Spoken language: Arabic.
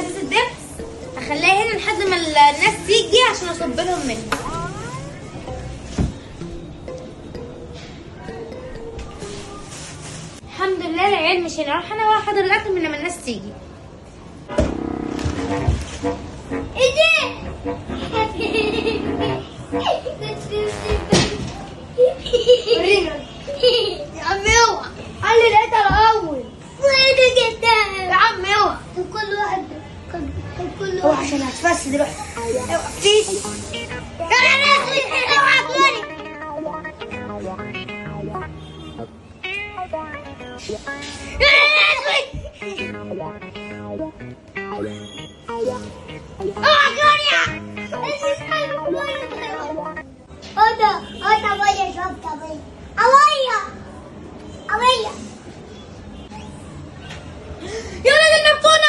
ازازه دبس، اخليها هنا لحد ما الناس تيجي عشان اصب لهم منه. الحمد لله العيال مش هنا، اروح انا بقى احضر الاكل من لما الناس تيجي. ايه ده؟ ورينا يا عم اوعى، قال لي لقيتها الاول. وين جبتها يا عم؟ اوعى، كان كل واحد كل واحد عشان هتفس دلوقتي. اوعى بليز يا اخي، اوعى تقولي يا ولد النبطون